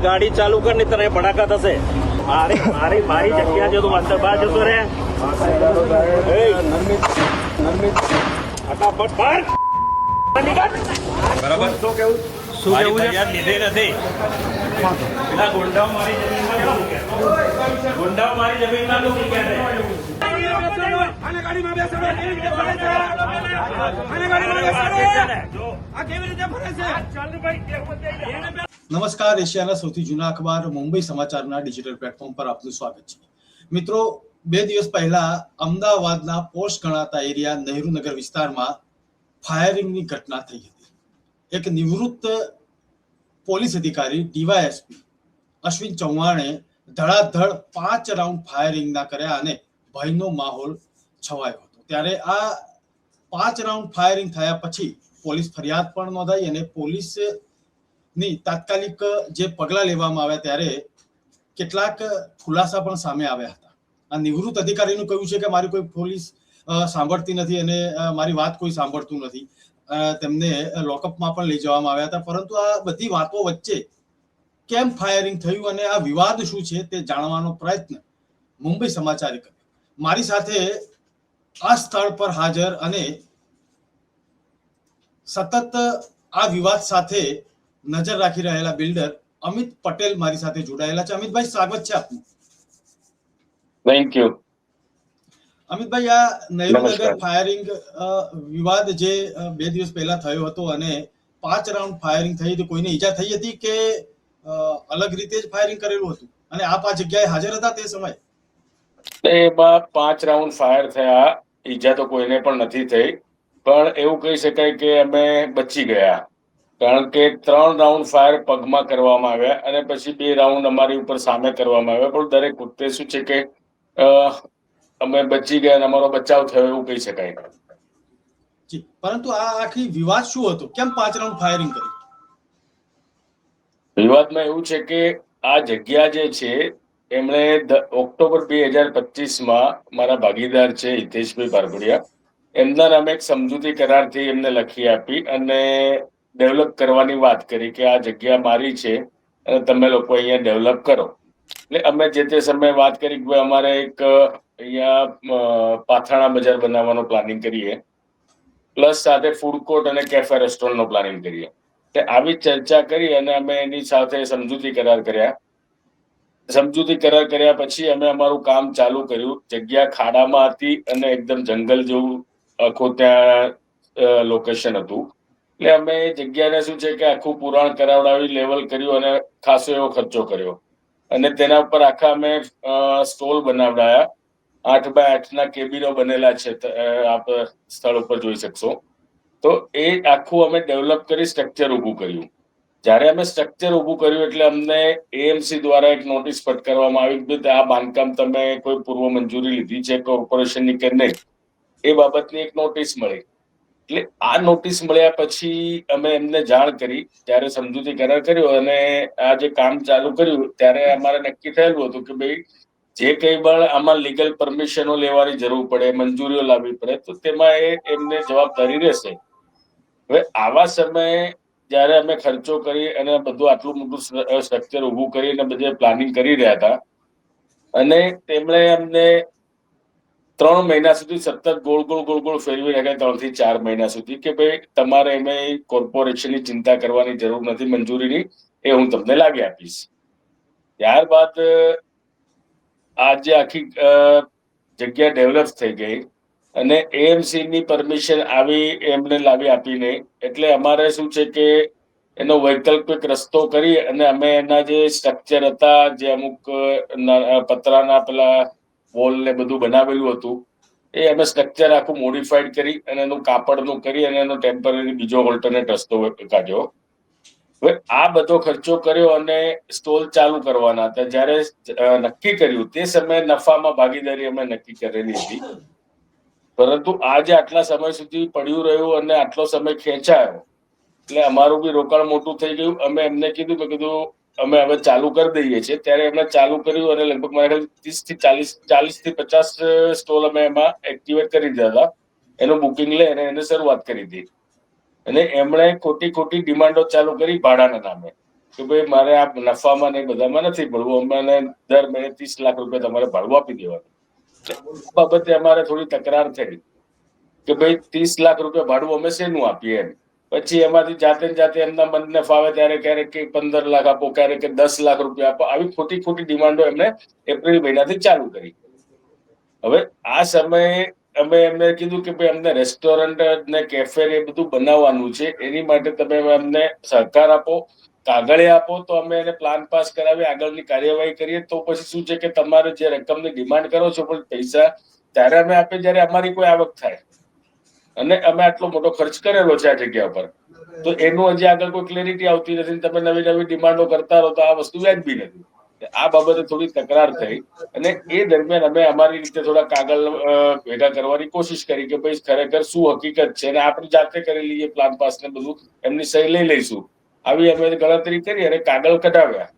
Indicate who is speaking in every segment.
Speaker 1: ગાડી ચાલુ કર ને તને ભડાકા થશે. મારી મારી મારી જગ્યા છે, તું અંદર બહાર જતો રે. ફટાફટ બહાર બરાબર. શું કેવું છે? લીધે નથી. પેલા ગુંડાઓ મારી જમીનમાં ગુંડાઓ મારી જમીનમાં તું
Speaker 2: નમસ્કાર. એશિયાના સૌથી જૂના અખબાર મુંબઈ સમાચારના ડિજિટલ પ્લેટફોર્મ પર આપનું સ્વાગત છે. મિત્રો, 2 દિવસ પહેલા અમદાવાદના પોસ્ટ ગણાતા એરિયા નહેરુનગર વિસ્તારમાં ફાયરિંગની ઘટના થઈ હતી. એક નિવૃત્ત પોલીસ અધિકારી ડીવાયએસપી અશ્વિન ચૌહાણે ધડાધડ 5 રાઉન્ડ ફાયરિંગના કર્યા અને ભયનો માહોલ છવાયો હતો. ત્યારે આ 5 રાઉન્ડ ફાયરિંગ થયા પછી પોલીસ ફરિયાદ પણ નોંધાઈ અને પોલીસની તાત્કાલિક જે પગલાં લેવામાં આવ્યા ત્યારે કેટલાક ખુલાસા પણ સામે આવ્યા હતા. આ નિવૃત્ત અધિકારીનું કહ્યું છે કે મારી કોઈ પોલીસ સાંભળતી નથી અને મારી વાત કોઈ સાંભળતું નથી. તેમને લોકઅપમાં પણ લઈ જવામાં આવ્યા હતા. પરંતુ આ બધી વાતો વચ્ચે કેમ ફાયરિંગ થયું અને આ વિવાદ શું છે તે જાણવાનો પ્રયત્ન મુંબઈ સમાચારે કર્યો. મારી સાથે આ સ્થળ પર હાજર અને સતત આ વિવાદ સાથે નજર રાખી રહેલા બિલ્ડર અમિત પટેલ મારી સાથે જોડાયેલા છે. અમિતભાઈ, સ્વાગત છે આપનું.
Speaker 3: Thank you.
Speaker 2: અમિતભાઈ, આ નહેરુનગર ફાયરિંગ વિવાદ જે 2 દિવસ પહેલા થયો હતો અને 5 રાઉન્ડ ફાયરિંગ થઈ હતી, કોઈને ઈજા થઈ હતી કે અલગ રીતે જ ફાયરિંગ કરેલું હતું અને આપ આ જગ્યાએ હાજર હતા તે સમયે?
Speaker 3: એમાં 5 રાઉન્ડ ફાયર થયા. ઈજા તો કોઈને પણ નથી થઈ, પણ એવું કહી શકાય કે અમે બચી ગયા, કારણ કે 3 રાઉન્ડ ફાયર પગમાં કરવામાં આવ્યા અને પછી 2 રાઉન્ડ અમારી ઉપર સામે કરવામાં આવ્યા. પણ દરેક વખતે શું છે કે અમે બચી ગયા અને અમારો બચાવ થયો એવું કહી શકાય.
Speaker 2: પરંતુ આ આખી વિવાદ શું હતો? કેમ 5 રાઉન્ડ ફાયરિંગ કર્યું?
Speaker 3: વિવાદમાં એવું છે કે આ જગ્યા જે છે એમણે ઓક્ટોબર 2025માં મારા ભાગીદાર છે હિતેશભાઈ બારબડિયા, એમના નામે એક સમજૂતી કરારથી એમને લખી આપી અને ડેવલપ કરવાની વાત કરી કે આ જગ્યા મારી છે અને તમે લોકો અહીંયા ડેવલપ કરો. એટલે અમે જે તે સમયે વાત કરી કે અમારે એક અહીંયા પાથાણા બજાર બનાવવાનો પ્લાનિંગ કરીએ, પ્લસ સાથે ફૂડ કોર્ટ અને કેફે રેસ્ટોરન્ટનો પ્લાનિંગ કરીએ. આવી ચર્ચા કરી અને અમે એની સાથે સમજૂતી કરાર કર્યા. સમજૂતી કરાર કર્યા પછી અમે અમારું કામ ચાલુ કર્યું. જગ્યા ખાડામાં હતી અને એકદમ જંગલ જેવું આખું ત્યાં લોકેશન હતું. એટલે અમે જગ્યાને શું છે કે આખું પુરાણ કરાવડાવી લેવલ કર્યું અને ખાસો એવો ખર્ચો કર્યો અને તેના ઉપર આખા અમે સ્ટોલ બનાવડાયા. 8x8ના કેબિનો બનેલા છે, આપ સ્થળ ઉપર જોઈ શકશો. તો એ આખું અમે ડેવલપ કરી સ્ટ્રક્ચર ઊભું કર્યું. જ્યારે અમે સ્ટ્રક્ચર ઊભું કર્યું એટલે અમને એએમસી દ્વારા એક નોટિસ ફટકારવામાં આવી કે આ બાંધકામ તમે કોઈ પૂર્વ મંજૂરી લીધી છે કોર્પોરેશનની કે નહીં, એ બાબતની એક નોટિસ મળી. એટલે આ નોટિસ મળ્યા પછી અમે એમને જાણ કરી. ત્યારે સમજૂતી કરાર કર્યો અને આ જે કામ ચાલુ કર્યું ત્યારે અમારે નક્કી થયેલું હતું કે ભાઈ જે કંઈ પણ આમાં લીગલ પરમિશનો લેવાની જરૂર પડે, મંજૂરીઓ લાવવી પડે, તો તેમાં એમને જવાબદારી રહેશે. હવે આવા સમયે જયારે અમે ખર્ચો કરી અને બધું આટલું મોટું સ્ટ્રક્ચર ઊભું કરી અને બધે પ્લાનિંગ કરી રહ્યા હતા અને તેમણે અમને 3 મહિના સુધી સતત ગોળ ગોળ ફેરવી રાખ્યા, 3 થી 4 મહિના સુધી, કે ભાઈ તમારે એમાં કોર્પોરેશનની ચિંતા કરવાની જરૂર નથી, મંજૂરીની એ હું તમને લાવી આપીશ. ત્યારબાદ આજે આખી જગ્યા ડેવલપ થઈ ગઈ અને એએમસી ની પરમિશન આવી એમને લાવી આપી નહીં. એટલે અમારે શું છે કે એનો વૈકલ્પિક રસ્તો કરી અને અમે એના જે સ્ટ્રક્ચર હતા, જે અમુક પતરાના પેલા વોલ ને બધું બનાવેલું હતું, એ અમે સ્ટ્રક્ચર આખું મોડિફાઈડ કરી અને એનું કાપડનું કરી અને એનો ટેમ્પરરી બીજો ઓલ્ટરનેટ રસ્તો કાઢ્યો. હવે આ બધો ખર્ચો કર્યો અને સ્ટોલ ચાલુ કરવાના હતા. જ્યારે નક્કી કર્યું તે સમયે નફામાં ભાગીદારી અમે નક્કી કરેલી હતી, પરંતુ આજે આટલા સમય સુધી પડ્યું રહ્યું અને આટલો સમય ખેંચાયો એટલે અમારું બી રોકાણ મોટું થઈ ગયું. અમે એમને કીધું અમે હવે ચાલુ કરી દઈએ છીએ. ત્યારે એમને ચાલુ કર્યું અને લગભગ મારા 30 થી 50 સ્ટોલ અમે એમાં એક્ટિવેટ કરી દીધા હતા. એનું બુકિંગ લઈ અને એને શરૂઆત કરી હતી અને એમણે ખોટી ખોટી ડિમાન્ડો ચાલુ કરી ભાડાના નામે કે ભાઈ મારે આ નફામાં ને બધામાં નથી ભરવું, અમને દર મહિને 30 લાખ રૂપિયા તમારે ભાડું આપી દેવાનું. આ બાબતે અમારે થોડી તકરાર થઈ કે ભાઈ 30 લાખ રૂપિયા ભાડું અમે શેનું આપીએ એમ. પછી એમાંથી જાતે એમના મનને ફાવે ત્યારે ક્યારેક 15 લાખ આપો, ક્યારેક 10 લાખ રૂપિયા આપો, આવી ખોટી ખોટી ડિમાન્ડો એમને એપ્રિલ મહિનાથી ચાલુ કરી. હવે આ સમયે અમે એમને કીધું કે ભાઈ અમને રેસ્ટોરન્ટ ને કેફે એ બધું બનાવવાનું છે, એની માટે તમે અમને સહકાર આપો, કાગળિયા આપો તો અમે એને પ્લાન પાસ કરાવી આગળની કાર્યવાહી કરીએ. તો પછી શું છે કે તમારે જે રકમની ડિમાન્ડ કરો છો પણ પૈસા ત્યારે અમે આપીએ જ્યારે અમારી કોઈ આવક થાય, અને અમે આટલો મોટો ખર્ચ કરેલો છે આ જગ્યા પર, તો એનું હજી આગળ કોઈ ક્લેરિટી આવતી નથી. તમે નવી નવી ડિમાન્ડો કરતા રહો તો આ વસ્તુ વ્યાજબી નથી. આ બાબતે થોડી તકરાર થઈ અને એ દરમિયાન અમે અમારી રીતે થોડા કાગળ ભેગા કરવાની કોશિશ કરી કે ભાઈ ખરેખર શું હકીકત છે, અને આપણે જાતે કરી લઈએ પ્લાન પાસ ને બધું, એમની સહી લઈ લઈશું. આવી અમે ગણતરી કરી અને કાગળ કઢાવ્યા.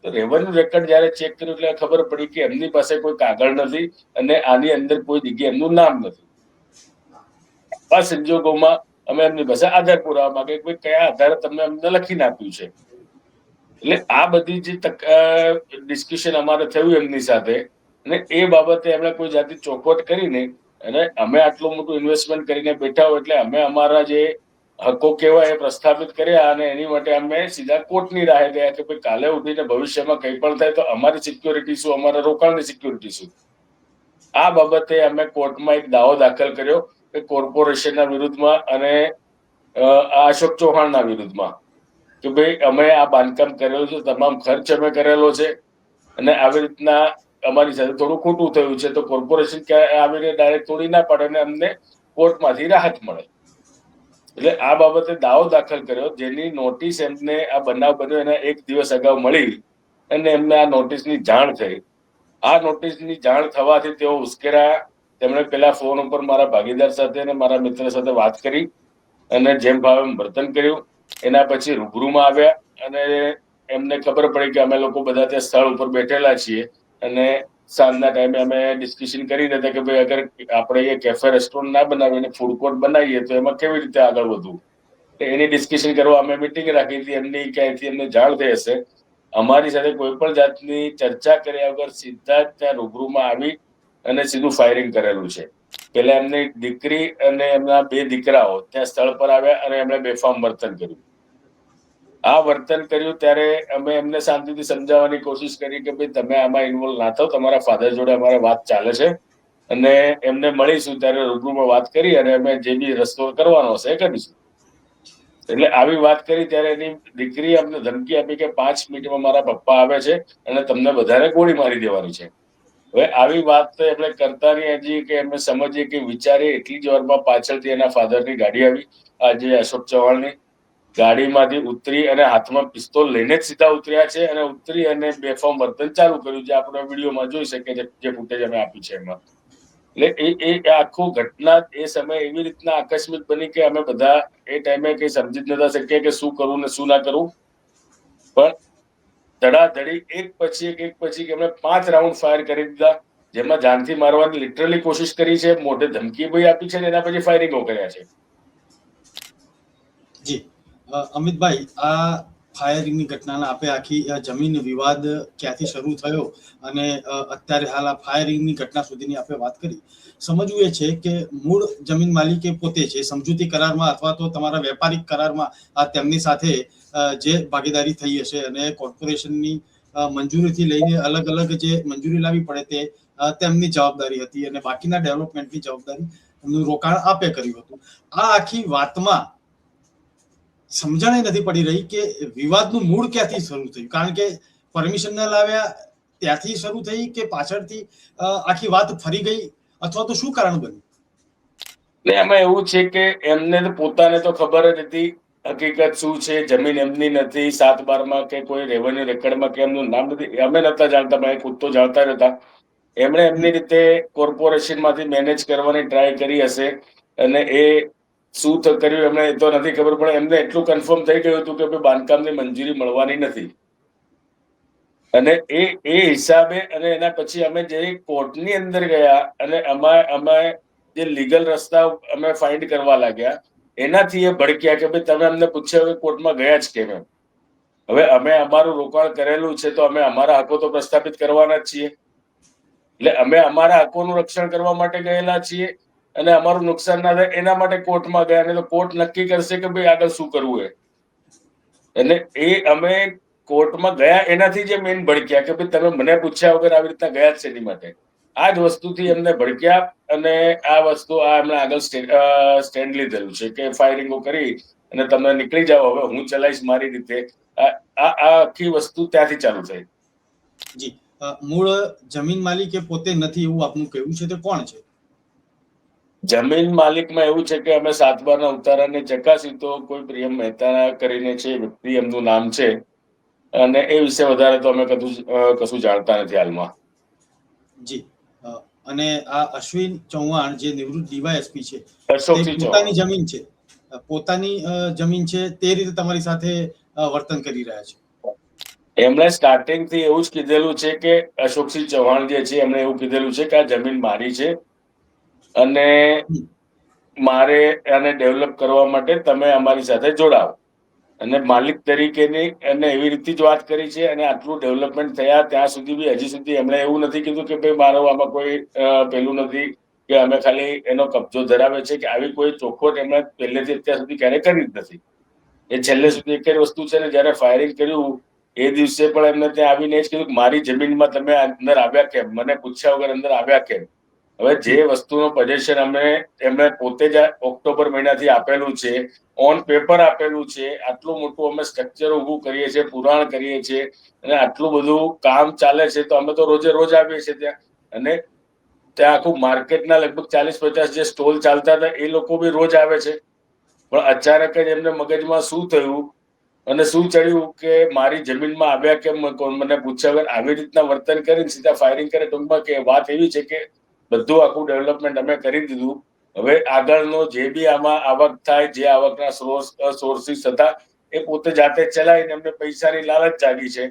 Speaker 3: તો રેવન્યુ રેકર્ડ જયારે ચેક કર્યું એટલે ખબર પડી કે એમની પાસે કોઈ કાગળ નથી અને આની અંદર કોઈ જગ્યાએ એમનું નામ નથી. આ સંજોગોમાં અમે એમની પાસે આધાર પુરાવા માંગે કે કયા આધારે તમને અમને લખીને આપ્યું છે. એટલે આ બધી જે ડિસ્કશન અમારે થયું એમની સાથે, અને એ બાબતે એમણે કોઈ જાતિ ચોખવટ કરીને, અને અમે આટલું મોટું ઇન્વેસ્ટમેન્ટ કરીને બેઠા હોય એટલે અમે અમારા જે હકો કહેવાય એ પ્રસ્થાપિત કર્યા, અને એની માટે અમે સીધા કોર્ટની રાહે ગયા કે ભાઈ કાલે ઉઠીને ભવિષ્યમાં કંઈ પણ થાય તો અમારી સિક્યોરિટી શું, અમારા રોકાણની સિક્યોરિટી શું. આ બાબતે અમે કોર્ટમાં એક દાવો દાખલ કર્યો કે કોર્પોરેશનના વિરુદ્ધમાં અને અશોક ચૌહાણના વિરુદ્ધમાં કે ભાઈ અમે આ બાંધકામ કરેલું છે, તમામ ખર્ચ અમે કરેલો છે, અને આવી રીતના અમારી સાથે થોડું ખોટું થયું છે, તો કોર્પોરેશન આવીને ડાયરેક્ટ તોડી ના પાડે અને અમને કોર્ટમાંથી રાહત મળે. એટલે આ બાબતે દાવો દાખલ કર્યો, જેની નોટિસ એમને આ બનાવ બન્યો એના 1 દિવસ અગાઉ મળી અને એમને આ નોટિસની જાણ થઈ. આ નોટિસની જાણ થવાથી તેઓ ઉશ્કેરાયા. તેમણે પેલા ફોન ઉપર મારા ભાગીદાર સાથે અને મારા મિત્ર સાથે વાત કરી અને જેમ ભાવે વર્તન કર્યું. એના પછી રૂબરૂમાં આવ્યા અને એમને ખબર પડી કે અમે લોકો બધા ત્યાં સ્થળ ઉપર બેઠેલા છીએ, અને સાંજના ટાઈમે અમે ડિસ્કશન કરી રહ્યા હતા કે ભાઈ અગર આપણે એ કેફે રેસ્ટોરન્ટ ના બનાવીને ફૂડ કોર્ટ બનાવીએ તો એમાં કેવી રીતે આગળ વધવું. એની ડિસ્કશન કરવા અમે મિટિંગ રાખી હતી. એમની ક્યાંયથી એમને જાણ થઈ હશે. અમારી સાથે કોઈ પણ જાતની ચર્ચા કર્યા વગર સીધા જ ત્યાં રૂબરૂમાં આવી અને સીધું ફાયરિંગ કરેલું છે. પેલા એમની દીકરી અને એમના 2 દીકરાઓ ત્યાં સ્થળ પર આવ્યા અને એમણે બેફામ વર્તન કર્યું. આ વર્તન કર્યું ત્યારે અમે એમને શાંતિથી સમજાવવાની કોશિશ કરી કે ભાઈ તમે આમાં ઇન્વોલ્વ ના થાવ, તમારા ફાધર જોડે અમારે વાત ચાલે છે અને એમને મળીશું ત્યારે રૂબરૂમાં વાત કરી અને અમે જે બી રસ્તો કરવાનો હશે એ કરીશું. એટલે આવી વાત કરી ત્યારે એની દીકરી અમને ધમકી આપી કે 5 મિનિટમાં મારા પપ્પા આવે છે અને તમને બધાને ગોળી મારી દેવાની છે. હવે આવી વાત તો એમણે કરતા નહીં હજી કે એમને સમજીએ કે વિચારીએ એટલી જ વારમાં પાછળથી એના ફાધરની ગાડી આવી, આજે અશોક ચૌહાણની ગાડીમાંથી ઉતરી અને હાથમાં પિસ્તોલ લઈને જ સીધા ઉતર્યા છે અને ઉતરી અને બેફામ વર્તન ચાલુ કર્યું, જે આપણે વિડીયોમાં જોઈ શકીએ છીએ, જે ફૂટેજ અમે આપી છે એમાં. એટલે એ આખું ઘટના એ સમયે એવી રીતના આકસ્મિક બની કે અમે બધા એ ટાઈમે કઈ સમજી જ નતા શકીએ કે શું કરવું ને શું ના કરવું. પણ ધડાધડી એક પછી એમણે 5 રાઉન્ડ ફાયર કરી દીધા, જેમાં જાનથી મારવાની લિટરલી કોશિશ કરી છે, મોઢે ધમકી ભાઈ આપી છે, એના પછી ફાયરિંગો કર્યા છે.
Speaker 2: જી અમિતભાઈ, આ ફાયરિંગની ઘટનાના આપે આખી જમીન વિવાદ ક્યાંથી શરૂ થયો અને અત્યારે હાલ આ ફાયરિંગની ઘટના સુધીની આપણે વાત કરી. સમજવું એ છે કે મૂળ જમીન માલિકે પોતે છે, સમજૂતી કરારમાં અથવા તો તમારા વેપારિક કરારમાં આ તેમની સાથે જે ભાગીદારી થઈ હશે અને કોર્પોરેશનની મંજૂરીથી લઈને અલગ અલગ જે મંજૂરી લાવવી પડે તે તેમની જવાબદારી હતી અને બાકીના ડેવલપમેન્ટની જવાબદારી એમનું રોકાણ આપે કર્યું હતું. આ આખી વાતમાં સમજણ નથી પડી રહી કે વિવાદનું મૂળ ક્યાંથી શરૂ થયું, કારણ કે પરમિશન ન લાવ્યા ત્યાંથી શરૂ થઈ કે પાછળથી આખી વાત ફરી ગઈ, અથવા તો શું કારણ બન્યું?
Speaker 3: એમાં એવું છે કે એમને તો પોતાને તો ખબર જ હતી હકીકત શું છે. જમીન એમની નથી, 7/12 કે કોઈ રેવન્યુ રેકર્ડમાં કે એમનું નામ નથી, અમે નતા જાણતા, ભાઈ ખુદ તો જાણતા જ હતા. એમણે એમની રીતે કોર્પોરેશનમાંથી મેનેજ કરવાની ટ્રાય કરી હશે અને એ શું કર્યું એમને એ તો નથી ખબર, પણ એમને એટલું કન્ફર્મ થઈ ગયું હતું કે બાંધકામની મંજૂરી મળવાની નથી. અને એ હિસાબે અને એના પછી અમે જે કોર્ટની અંદર ગયા અને અમે જે લીગલ રસ્તા અમે ફાઇન્ડ કરવા લાગ્યા એનાથી એ ભડક્યા કે ભાઈ તમે અમને પૂછ્યા કે કોર્ટમાં ગયા જ કેમ એમ. હવે અમે અમારું રોકાણ કરેલું છે તો અમે અમારા હકો તો પ્રસ્થાપિત કરવાના જ છીએ. એટલે અમે અમારા હકોનું રક્ષણ કરવા માટે ગયેલા છીએ અને અમારું નુકસાન ના થાય એના માટે કોર્ટમાં ગયા, અને તો કોર્ટ નક્કી કરશે કે ભાઈ આગળ શું કરવું એ. એટલે એ અમે કોર્ટમાં ગયા એનાથી જે મેઇન ભડક્યા કે ભાઈ તમે મને પૂછ્યા વગર આવી રીતના ગયા જ છે એની માટે. આ જ વસ્તુથી એમને ભડક્યા અને આ વસ્તુ એમણે આગળ સ્ટેન્ડ લીધેલું છે કે ફાયરિંગો કરી અને તમે નીકળી જાઓ, હવે હું ચલાવીશ મારી રીતે. આ આખી વસ્તુ ત્યાંથી ચાલુ થઈ.
Speaker 2: જી, મૂળ જમીન માલિક એ પોતે નથી એવું આપનું કહેવું છે, તે કોણ છે?
Speaker 3: જમીન માલિકમાં એવું છે કે અમે 7/12 ઉતારાને ચકાસી તો કોઈ પ્રિયમ મહેતા કરીને છે વ્યક્તિ, એમનું નામ છે, અને એ વિશે વધારે તો અમે કશું જાણતા નથી હાલમાં.
Speaker 2: જી, અને આ અશ્વિન ચૌહાણ જે નિવૃત્ત ડીવાયએસપી છે,
Speaker 3: અશોકસિંહ
Speaker 2: પોતાની જમીન છે, પોતાની જમીન છે તે રીતે તમારી સાથે વર્તન કરી રહ્યા છે?
Speaker 3: એમણે સ્ટાર્ટિંગ થી એવું જ કીધેલું છે કે અશોકસિંહ ચૌહાણ જે છે એમણે એવું કીધેલું છે કે આ જમીન મારી છે અને મારે આને ડેવલપ કરવા માટે તમે અમારી સાથે જોડાઓ, અને માલિક તરીકેની એને એવી રીતે જ વાત કરી છે. અને આટલું ડેવલપમેન્ટ થયા ત્યાં સુધી બી હજી સુધી એમણે એવું નથી કીધું કે ભાઈ મારો આમાં કોઈ પેલું નથી કે અમે ખાલી એનો કબજો ધરાવે છે, કે આવી કોઈ ચોખવટ એમણે પહેલેથી અત્યાર સુધી ક્યારેય કરી જ નથી. એ છેલ્લે સુધી એક જ વસ્તુ છે ને, જયારે ફાયરિંગ કર્યું એ દિવસે પણ એમને ત્યાં આવીને જ કીધું કે મારી જમીનમાં તમે અંદર આવ્યા કેમ, મને પૂછ્યા વગર અંદર આવ્યા કેમ. હવે જે વસ્તુનો પોઝેશન એમને પોતે જ ઓક્ટોબર મહિનાથી આપેલું છે, ઓન પેપર આપેલું છે, આટલું મોટું અમે સ્ટ્રક્ચર ઊભું કરીએ છીએ, પુરાણ કરીએ છીએ, અને આટલું બધું કામ ચાલે છે, તો અમે તો રોજે રોજ આવીએ છીએ ત્યાં. અને ત્યાં આખું માર્કેટના લગભગ 40-50 જે સ્ટોલ ચાલતા હતા એ લોકો બી રોજ આવે છે. પણ અચાનક જ એમને મગજમાં શું થયું અને શું ચડ્યું કે મારી જમીનમાં આવ્યા કેમ, મને પૂછ્યા વગર આવી રીતના વર્તન કરીને સીધા ફાયરિંગ કરે. ટૂંકમાં કે વાત એવી છે કે બધું આખું ડેવલપમેન્ટ અમે કરી દીધું, હવે આગળનો જે બી આમાં આવક થાય, જે આવકના સોર્સિસ હતા એ પોતે જાતે ચલાવીને એમને પૈસાની લાલચ જાગી છે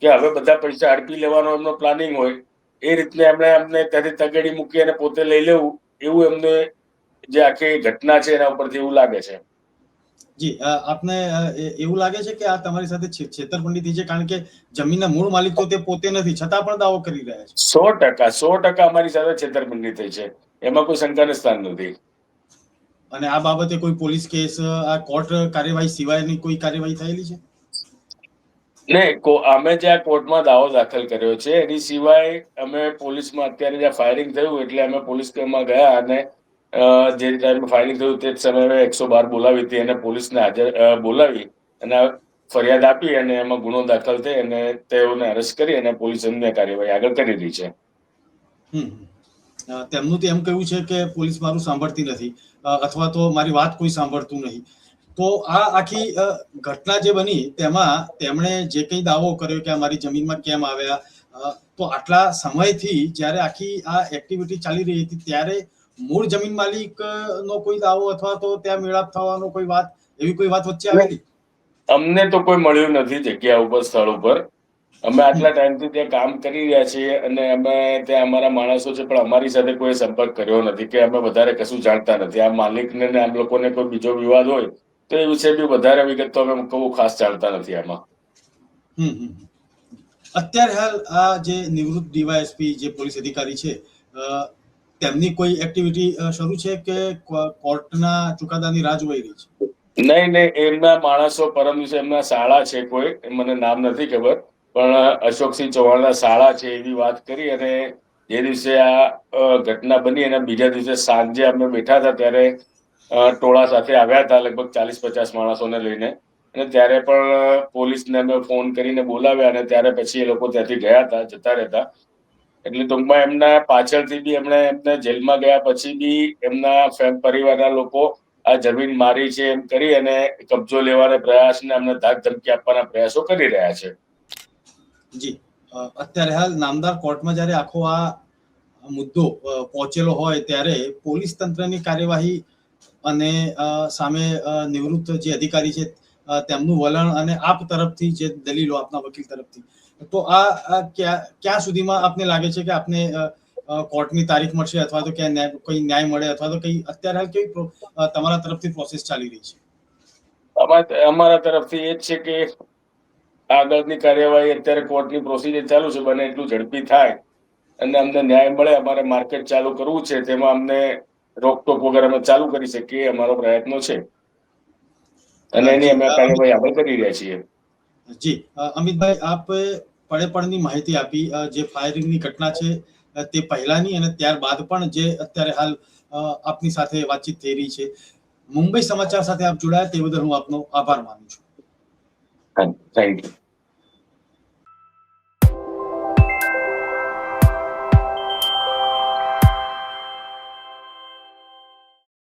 Speaker 3: કે હવે બધા પૈસા હડપી લેવાનો એમનો પ્લાનિંગ હોય એ રીતને એમણે અમને ત્યાંથી તગેડી મૂકી અને પોતે લઈ લેવું, એવું એમને જે આખી ઘટના છે એના ઉપરથી એવું લાગે છે.
Speaker 2: જી, આપને એવું લાગે છે કે આ તમારી સાથે છેતરપિંડી થઈ છે, કારણ કે જમીનના મૂળ માલિક તો તે પોતે નથી, છતાં પણ દાવો કરી રહ્યા છે?
Speaker 3: 100% અમારી સાથે છેતરપિંડી થઈ છે, એમાં કોઈ શંકાને સ્થાન નથી.
Speaker 2: અને આ બાબતે કોઈ પોલીસ કેસ, આ કોર્ટ કાર્યવાહી સિવાયની કોઈ કાર્યવાહી થયેલી છે?
Speaker 3: નહીં, અમે જ્યાં કોર્ટમાં દાવો દાખલ કર્યો છે એની સિવાય અમે પોલીસમાં અત્યારે જ્યાં ફાયરિંગ થયું એટલે અમે પોલીસમાં ગયા અને જે ટાઈમે ફાયરિંગ થયું તે જ સમયે 112 બોલાવી હતી અને પોલીસને બોલાવી અને ફરિયાદ આપી અને એમાં ગુનો દાખલ થઈ અને તેઓને અરેસ્ટ કરી અને પોલીસ એમને કાર્યવાહી આગળ કરી રહી છે.
Speaker 2: તેમનું તો એમ કહેવું છે કે પોલીસ મારું સાંભળતી નથી, અથવા તો મારી વાત કોઈ સાંભળતું નહીં. તો આ આખી ઘટના જે બની તેમાં તેમણે જે કંઈ દાવો કર્યો કે અમારી જમીનમાં કેમ આવ્યા, તો આટલા સમયથી જ્યારે આખી આ એક્ટિવિટી ચાલી રહી હતી ત્યારે મૂળ જમીન માલિક નો કોઈ દાવો અથવા તો ત્યાં મેળાપ થવાનો કોઈ વાત, એવી કોઈ વાત વચ્ચે આવેલી?
Speaker 3: અમને તો કોઈ મળ્યું નથી જગ્યા ઉપર, સ્થળ ઉપર. અમે આટલા ટાઈમથી ત્યાં કામ કરી રહ્યા છીએ અને અમે ત્યાં અમારા માણસો છે, પણ અમારી સાથે કોઈ સંપર્ક કર્યો નથી કે અમે વધારે કશું જાણતા નથી. આ માલિકને ને આમ લોકોને કોઈ બીજો વિવાદ હોય તો એ વિશે બી વધારે વિગત તો અમે કહું ખાસ જાણતા નથી આમાં.
Speaker 2: અત્યારે હાલ આ જે નિવૃત્ત ડીવાયએસપી જે પોલીસ અધિકારી છે, તેમની કોઈ એક્ટિવિટી શરૂ છે કે કોર્ટના ચુકાદાની રાહ જોઈ રહી છે?
Speaker 3: નહીં, એમના માણસો પરમ દિવસે એમના શાળા છે કોઈ, મને નામ નથી ખબર, પણ અશોકસિંહ ચૌહાણના શાળા છે એવી વાત કરી. અને જે દિવસે આ ઘટના બની એના બીજા દિવસે સાંજે અમે બેઠા હતા ત્યારે ટોળા સાથે આવ્યા હતા, લગભગ 40-50 માણસોને લઈને, અને ત્યારે પણ પોલીસને અમે ફોન કરીને બોલાવ્યા અને ત્યારે પછી એ લોકો ત્યાંથી ગયા હતા, જતા રહેતા. એટલે ટૂંકમાં એમના પાછળથી બી એમને જેલમાં ગયા પછી બી એમના પરિવારના લોકો આ જમીન મારી છે એમ કરી અને કબજો લેવાના પ્રયાસ ને અમને ધાક ધમકી આપવાના પ્રયાસો કરી રહ્યા છે.
Speaker 2: જી, અત્યારે હાલ નામદાર કોર્ટમાં જ્યારે આખો આ મુદ્દો પહોંચેલો હોય ત્યારે પોલીસ તંત્રની કાર્યવાહી અને સામે નિવૃત્ત જે અધિકારી છે તેમનું વલણ અને આપ તરફથી જે દલીલો આપના વકીલ તરફથી, તો આ ક્યાં સુધીમાં આપને લાગે છે કે આપને કોર્ટની તારીખ મળશે અથવા તો ક્યાં કોઈ ન્યાય મળે અથવા તો કઈ અત્યારે હાલ કેવી તમારા તરફથી પ્રોસેસ ચાલી રહી છે?
Speaker 3: અમારા તરફથી એ જ છે કે આગળની કાર્યવાહી અત્યારે કોર્ટની પ્રોસિજર ચાલુ છે, બને એટલું ઝડપી થાય અને અમને ન્યાય મળે. અમારે માર્કેટ ચાલુ કરવું છે, તેમાં અમને રોકટોક વગર અમે ચાલુ કરી શકીએ, અમારો પ્રયત્નો છે અને એની અમે કાર્યવાહી આગળ કરી રહ્યા છીએ.
Speaker 2: જી અમિતભાઈ, આપ પડેપણની માહિતી આપી. જે ફાયરિંગની ઘટના છે તે પહેલાની અને ત્યારબાદ પણ જે અત્યારે હાલ આપની સાથે વાતચીત થઈ રહી છે, મુંબઈ સમાચાર સાથે આપ જોડાયા તે બદલ હું આપનો આભાર માનું છું.
Speaker 3: Thank you.